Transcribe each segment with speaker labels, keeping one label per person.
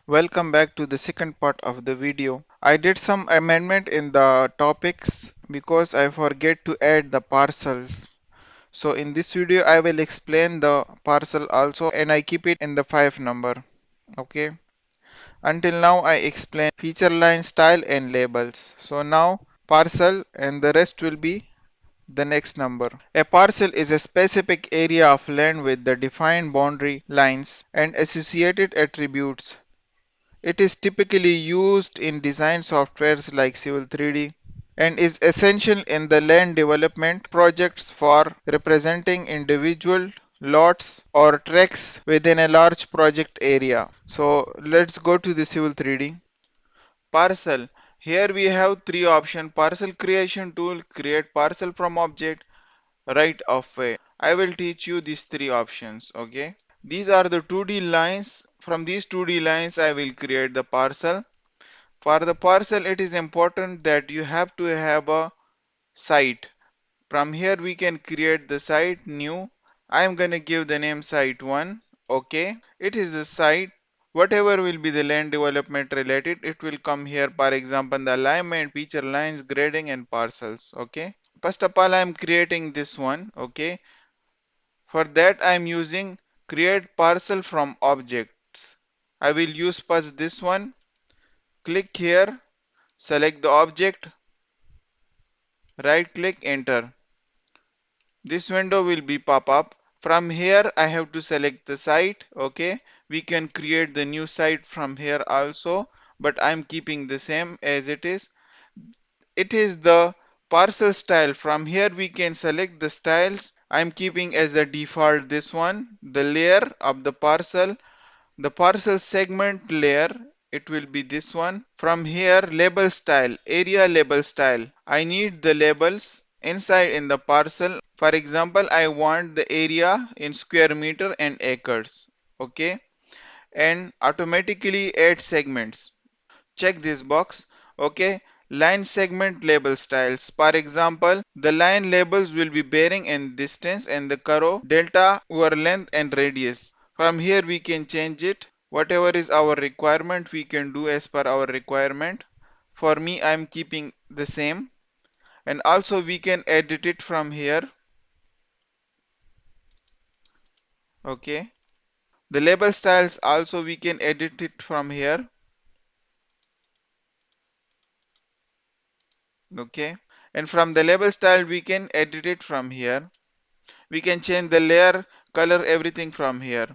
Speaker 1: Welcome back to the second part of the video. I did some amendment in the topics because I forget to add the parcels. So in this video I will explain the parcel also and I keep it in the 5 number. Okay. Until now I explained feature line style and labels. So now parcel and the rest will be the next number. A parcel is a specific area of land with the defined boundary lines and associated attributes. It is typically used in design softwares like Civil 3D and is essential in the land development projects for representing individual lots or tracts within a large project area. So let's go to the Civil 3D. Parcel. Here we have three options. Parcel creation tool, create parcel from object, right of way. I will teach you these three options. Okay. These are the 2D lines. From these 2D lines, I will create the parcel. For the parcel, it is important that you have to have a site. From here, we can create the site new. I am going to give the name site 1. Okay. It is the site. Whatever will be the land development related, it will come here. For example, the alignment, feature lines, grading, and parcels. Okay. First of all, I am creating this one. Okay. For that, I am using create parcel from objects. I will use first this one. Click here, select the object, right click, enter. This window will be pop up. From here, I have to select the site. Okay, we can create the new site from here also, but I'm keeping the same as it is. It is the parcel style. From here, we can select the styles. I'm keeping as a default this one, the layer of the parcel. The parcel segment layer, it will be this one. From here, label style, area label style. I need the labels inside in the parcel. For example, I want the area in square meter and acres. Okay. And automatically add segments. Check this box. Okay. Line segment label styles. For example, the line labels will be bearing in distance and the curve delta over length and radius. From here we can change it. Whatever is our requirement, we can do as per our requirement. For me, I am keeping the same. And also we can edit it from here. Okay. The label styles also we can edit it from here. Okay. And from the label style we can edit it from here. We can change the layer, color, everything from here.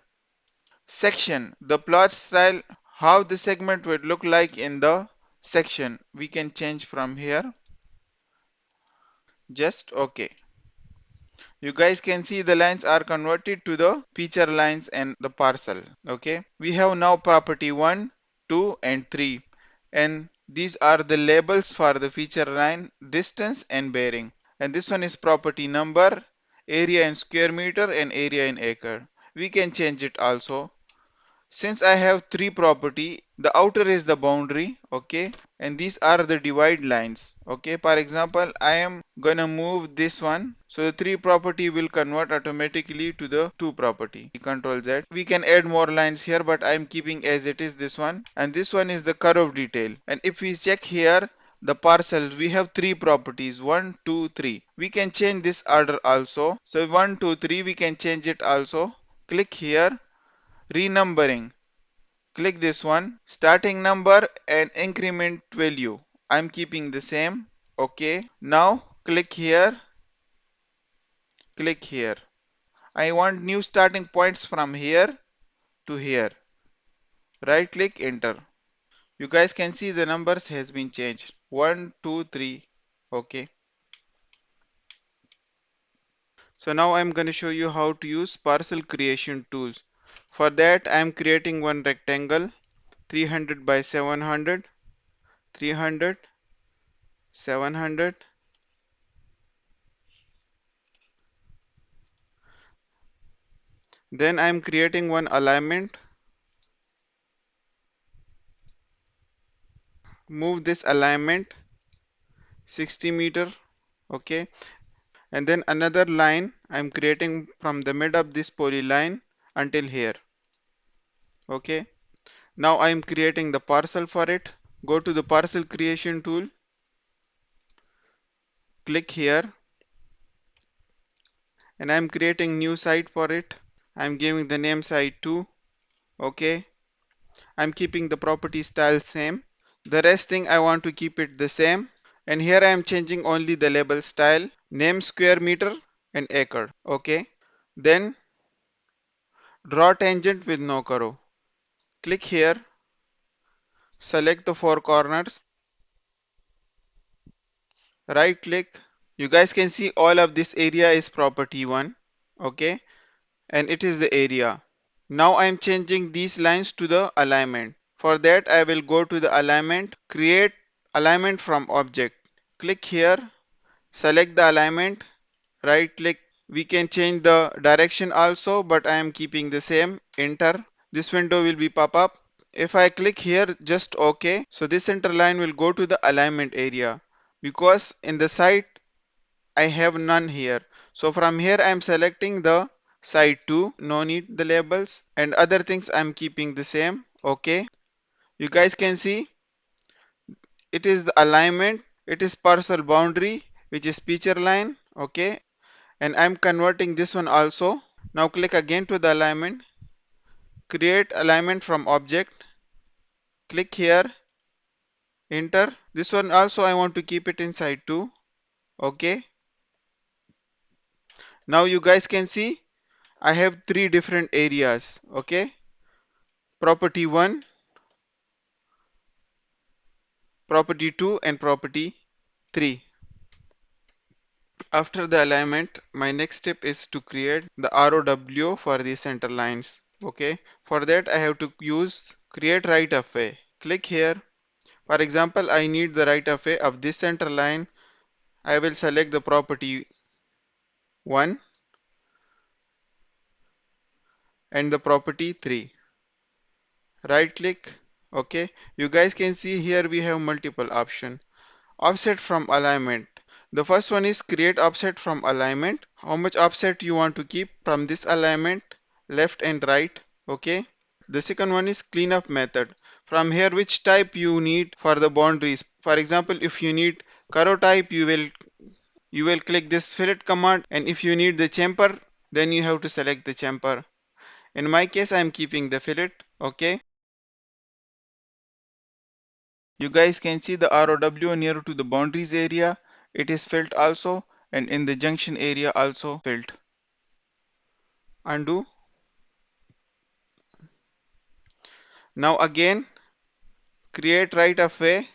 Speaker 1: Section, the plot style, how the segment would look like in the section. We can change from here. Just okay. You guys can see the lines are converted to the feature lines and the parcel. Okay. We have now property 1, 2 and 3. And these are the labels for the feature line, distance and bearing. And this one is property number, area in square meter and area in acre. We can change it also. Since I have three property, the outer is the boundary, okay, and these are the divide lines, okay. For example, I am gonna move this one, so the three property will convert automatically to the two property. Control Z. We can add more lines here, but I am keeping as it is this one, and this one is the curve detail. And if we check here, the parcels, we have three properties, 1, 2, 3. We can change this order also. So 1, 2, 3, we can change it also. Click here. Renumbering. Click this one. Starting number and increment value. I'm keeping the same. Okay. Now click here. Click here. I want new starting points from here to here. Right click, enter. You guys can see the numbers has been changed. 1, 2, 3. Okay. So now I'm going to show you how to use parcel creation tools. For that I'm creating one rectangle 300 by 700, 300, 700. Then I'm creating one alignment. Move this alignment 60 meter. Okay. And then another line I'm creating from the mid of this polyline until here. Okay. Now I am creating the parcel for it. Go to the parcel creation tool, click here, and I am creating new site for it. I am giving the name site 2. Okay. I'm keeping the property style same. The rest thing I want to keep it the same. And here I am changing only the label style, name square meter and acre. Okay. Then draw tangent with no curve. Click here, select the four corners, right click. You guys can see all of this area is property 1. Okay. And it is the area. Now I am changing these lines to the alignment. For that I will go to the alignment, create alignment from object. Click here, select the alignment, right click. We can change the direction also, but I am keeping the same. Enter. This window will be pop up. If I click here, just OK. So this center line will go to the alignment area because in the site I have none here. So from here I am selecting the site 2. No need the labels and other things I am keeping the same. OK. You guys can see it is the alignment. It is parcel boundary, which is feature line. OK. And I'm converting this one also. Now click again to the alignment, create alignment from object, click here, enter. This one also I want to keep it inside too. Okay. Now you guys can see I have three different areas. Okay. Property 1, property 2 and property 3. After the alignment, my next step is to create the ROW for the center lines. Okay. For that I have to use create right of way. Click here. For example, I need the right of way of this center line. I will select the property 1 and the property 3. Right click. Okay. You guys can see here we have multiple options. Offset from alignment. The first one is create offset from alignment. How much offset you want to keep from this alignment, left and right. Okay. The second one is cleanup method. From here, which type you need for the boundaries. For example, if you need curve type, you will click this fillet command, and if you need the chamfer, then you have to select the chamfer. In my case I am keeping the fillet. Okay. You guys can see the ROW near to the boundaries area, it is filled also, and in the junction area also filled. Undo. Now again create right of way.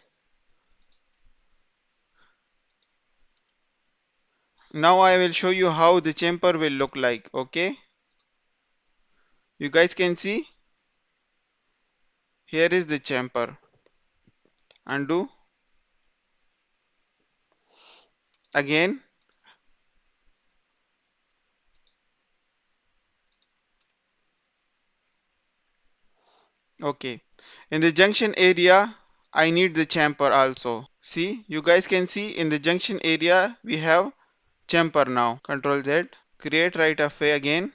Speaker 1: Now I will show you how the chamfer will look like. Okay. You guys can see here is the chamfer. Undo. Again. Okay. In the junction area, I need the chamfer also. See, you guys can see in the junction area we have chamfer now. Control Z. Create right of way again.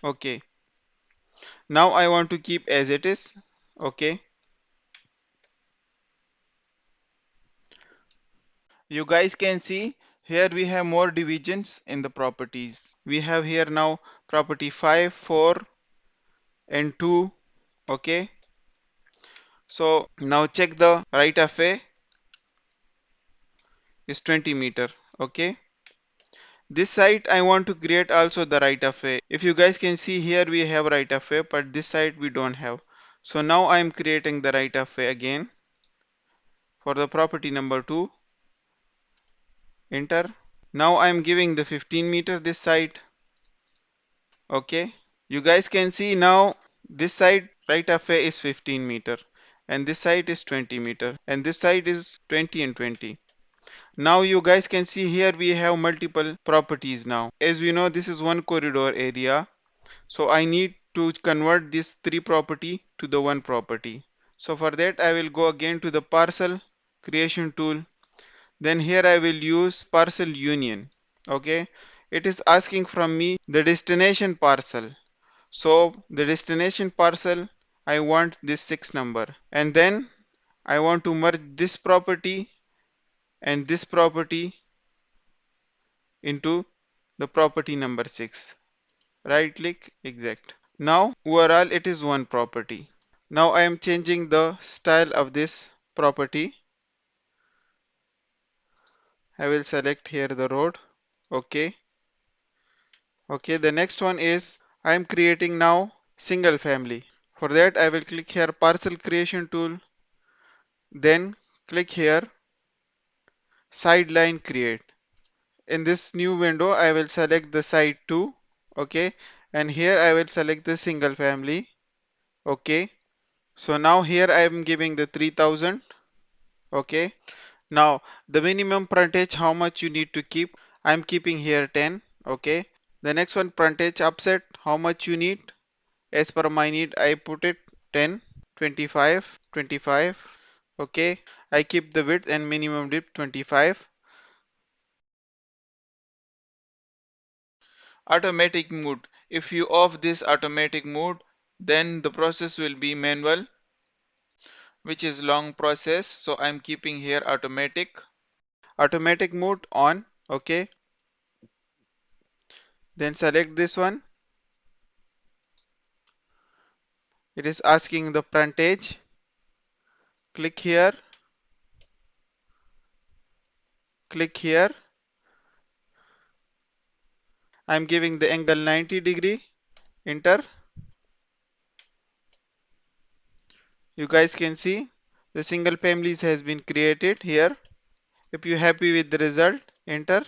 Speaker 1: Okay. Now I want to keep as it is. Okay. You guys can see here we have more divisions in the properties. We have here now property 5, 4 and 2. Okay. So now check the right of way is 20 meter. Okay. This side I want to create also the right of way. If you guys can see here we have right of way, but this side we don't have. So now I am creating the right of way again for the property number 2. Enter. Now I am giving the 15 meter this side. Okay. You guys can see now this side right of way is 15 meter and this side is 20 meter and this side is 20 and 20. Now you guys can see here we have multiple properties now. As we know, this is one corridor area. So I need to convert this three property to the one property. So for that I will go again to the parcel creation tool. Then here I will use parcel union. Okay. It is asking from me the destination parcel. So the destination parcel, I want this 6 number, and then I want to merge this property and this property into the property number 6. Right click exact. Now overall it is one property. Now I am changing the style of this property. I will select here the road. Okay. Okay, the next one is I am creating now single family. For that I will click here parcel creation tool, then click here sideline create. In this new window I will select the side 2. Okay, and here I will select the single family. Okay, so now here I am giving the 3000. Okay, now the minimum frontage how much you need to keep, I'm keeping here 10. Okay, the next one frontage offset how much you need, as per my need I put it 10, 25, 25. Okay, I keep the width and minimum depth 25. Automatic mode, if you off this automatic mode, then the process will be manual, which is long process. So I'm keeping here automatic mode on. Okay, then select this one. It is asking the frontage. Click here, click here. I'm giving the angle 90-degree. Enter. You guys can see the single families has been created here. If you happy with the result, enter.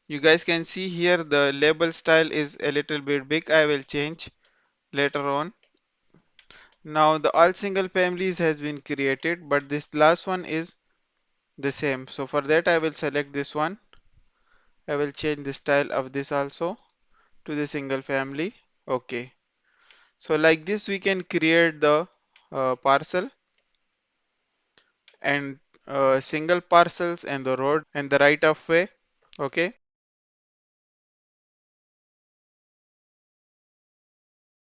Speaker 1: You guys can see here the label style is a little bit big. I will change later on. Now the all single families has been created, but this last one is the same. So for that I will select this one. I will change the style of this also to the single family. Okay. So like this we can create the parcel and single parcels and the road and the right of way. Okay.